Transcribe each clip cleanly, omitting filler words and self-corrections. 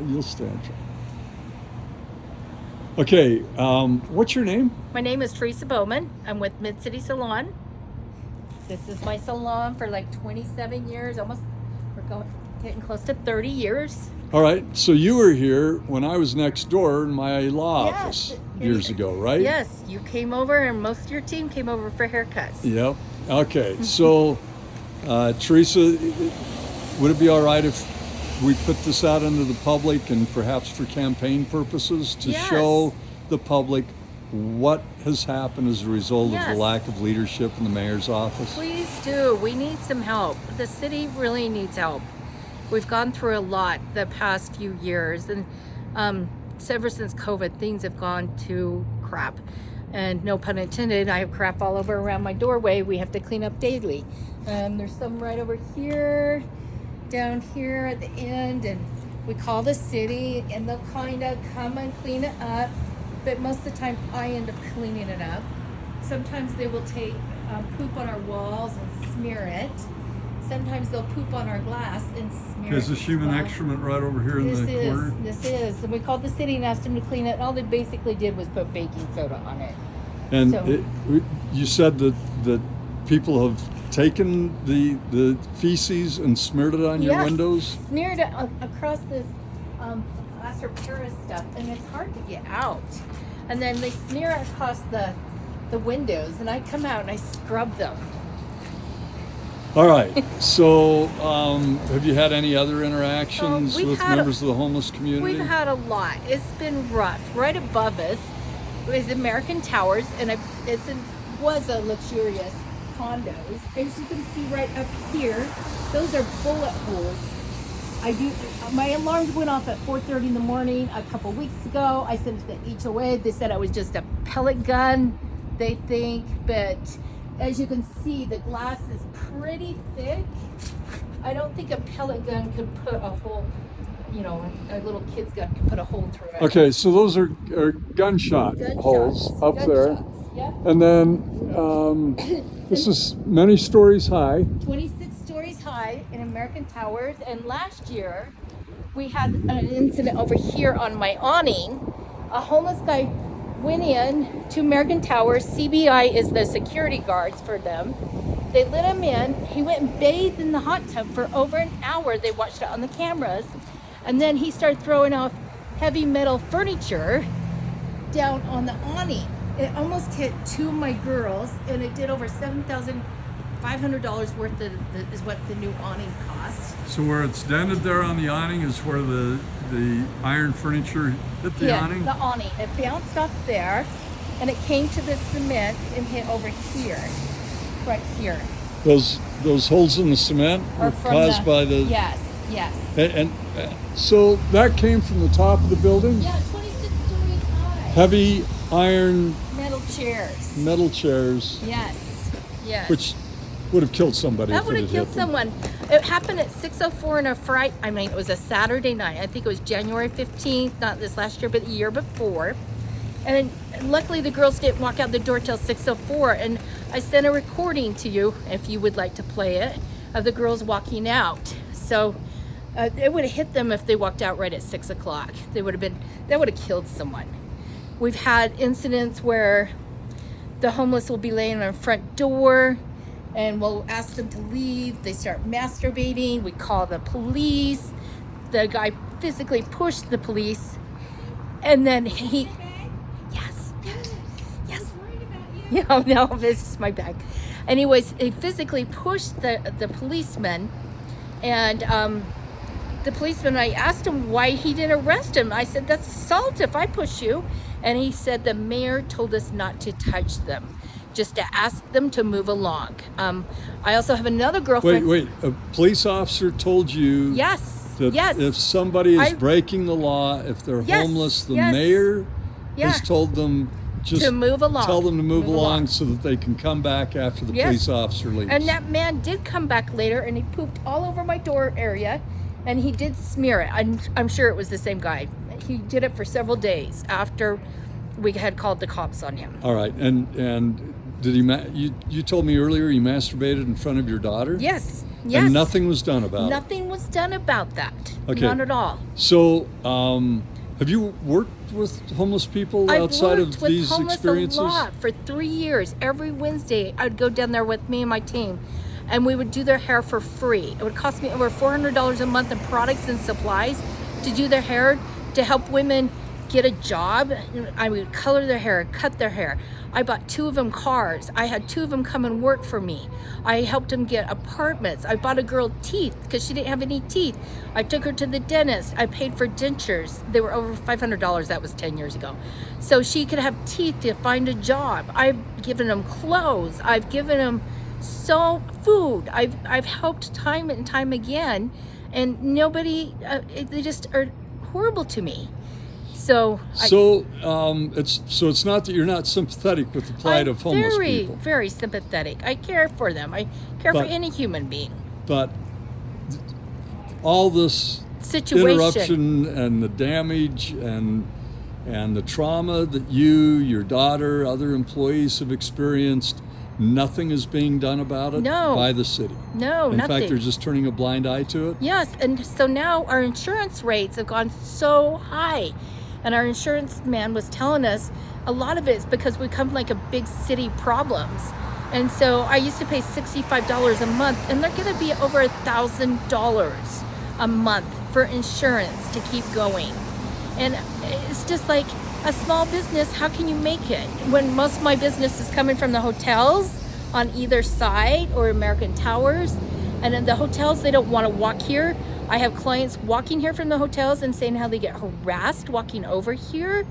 You'll stand tall. Okay, what's your name? My name is Teresa Bowman. I'm with City Salon. This is my salon for like 27 years. Almost, getting close to 30 years. All right, so you were here when I was next door in my law Yes. office years ago, right? Yes, you came over and most of your team came over for haircuts. Yep. Okay, so Teresa, would it be all right if we put this out into the public and perhaps for campaign purposes to Yes. show the public what has happened as a result of Yes. the lack of leadership in the mayor's office? Please do. We need some help. The city really needs help. We've gone through a lot the past few years, and ever since COVID, things have gone to crap. And no pun intended, I have crap all over around my doorway. We have to clean up daily. There's some right over here, down here at the end, and we call the city, and they'll kind of come and clean it up. But most of the time, I end up cleaning it up. Sometimes they will take poop on our walls and smear it. Sometimes they'll poop on our glass and smear it. Is this as human well. excrement right over here in This the corner? is. And we called the city and asked them to clean it. All they basically did was put baking soda on it. And So- you said that people have taken the feces and smeared it on your Yes, windows? Smeared it across this plaster Paris stuff, and it's hard to get out. And then they smear it across the windows, and I come out and I scrub them. All right. So, have you had any other interactions we've with had members of the homeless community? We've had a lot. It's been rough. Right above us is American Towers, and was a luxurious condos. As you can see right up here, those are bullet holes. My alarms went off at 4:30 in the morning a couple weeks ago. I sent it to the HOA. They said it was just a pellet gun, they think, but as you can see, the glass is pretty thick. I don't think a pellet gun could put a hole, a little kid's gun could put a hole through it. Okay, so those are gunshot holes up there. Yep. And then this is many stories high. 26 stories high in American Towers. And last year, we had an incident over here on my awning. A homeless guy went in to American Towers. CBI is the security guards for them. They let him in. He went and bathed in the hot tub for over an hour. They watched it on the cameras. And then he started throwing off heavy metal furniture down on the awning. It almost hit two of my girls, and it did over $7,500 worth is what the new awning cost. So where it's dented there on the awning is where the iron furniture hit the awning? The awning. It bounced off there, and it came to the cement and hit over here, right here. Those holes in the cement were Or from caused by the... Yes. And so that came from the top of the building? Yeah, 26 stories high. Heavy iron Metal chairs. chairs, Yes. which would have killed somebody. That if would it have had killed hit them. someone. It happened at 6:04 on a Friday. It was a Saturday night. I think it was January 15th, not this last year, but the year before. And luckily, the girls didn't walk out the door till 6:04. And I sent a recording to you, if you would like to play it, of the girls walking out. So it would have hit them if they walked out right at 6 o'clock. That would have killed someone. We've had incidents where the homeless will be laying on our front door, and we'll ask them to leave. They start masturbating. We call the police. The guy physically pushed the police, and then yes. No, this is my bag. Anyways, he physically pushed the policeman, and the policeman, I asked him why he didn't arrest him. I said, that's assault if I push you. And he said the mayor told us not to touch them, just to ask them to move along. I also have another girlfriend. Wait, a police officer told you Yes. that if somebody is breaking the law, if they're homeless, the mayor has told them just to move along. Tell them to move along so that they can come back after the police officer leaves. And that man did come back later, and he pooped all over my door area, and he did smear it. I'm sure it was the same guy. He did it for several days after we had called the cops on him. All right, and did he? You told me earlier he masturbated in front of your daughter. Yes. Yes. And nothing was done about it. Nothing was done about that. Okay. Not at all. So, have you worked with homeless people outside of these experiences? I've worked with homeless a lot for 3 years. Every Wednesday, I'd go down there with me and my team, and we would do their hair for free. It would cost me over $400 a month in products and supplies to do their hair, to help women get a job. I would color their hair, cut their hair. I bought 2 of them cars. I had 2 of them come and work for me. I helped them get apartments. I bought a girl teeth because she didn't have any teeth. I took her to the dentist. I paid for dentures. They were over $500. That was 10 years ago. So she could have teeth to find a job. I've given them clothes. I've given them food. I've helped time and time again, and nobody, they just are horrible to me. It's not that you're not sympathetic with the plight of homeless people. I'm very sympathetic. I care for them. I care for any human being. But all this Situation. interruption and the damage and the trauma that you, your daughter, other employees have experienced, nothing is being done about it by the city. No, In nothing. fact, they're just turning a blind eye to it. Yes, and so now our insurance rates have gone so high. And our insurance man was telling us a lot of it's because we come from like a big city problems. And so I used to pay $65 a month, and they're going to be over $1,000 a month for insurance to keep going. And it's just like a small business, how can you make it when most of my business is coming from the hotels on either side or American Towers? And in the hotels, they don't want to walk here. I have clients walking here from the hotels and saying how they get harassed walking over here.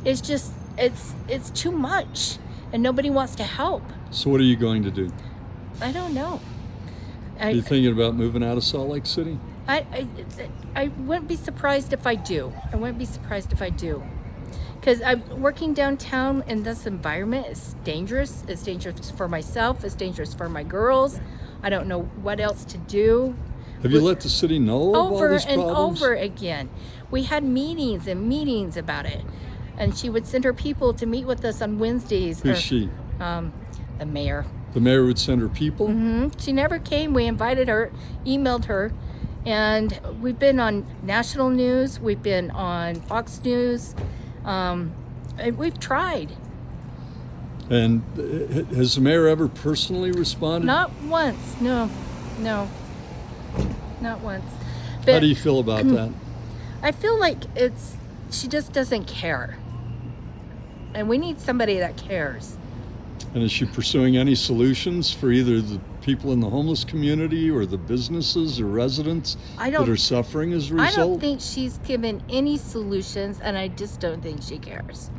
It's just, it's too much, and nobody wants to help. So what are you going to do? I don't know. Are you thinking about moving out of Salt Lake City? I wouldn't be surprised if I do. I wouldn't be surprised if I do. Because I'm working downtown in this environment. It's dangerous. It's dangerous for myself. It's dangerous for my girls. I don't know what else to do. Have you let the city know of all these problems? Over and over again. We had meetings and meetings about it. And she would send her people to meet with us on Wednesdays. Who's she? The mayor. The mayor would send her people? Mm-hmm. She never came. We invited her, emailed her, and we've been on national news. We've been on Fox News. And we've tried. And has the mayor ever personally responded? Not once. No. Not once. But how do you feel about that? I feel like she just doesn't care. And we need somebody that cares. And is she pursuing any solutions for either the people in the homeless community or the businesses or residents that are suffering as a result? I don't think she's given any solutions, and I just don't think she cares.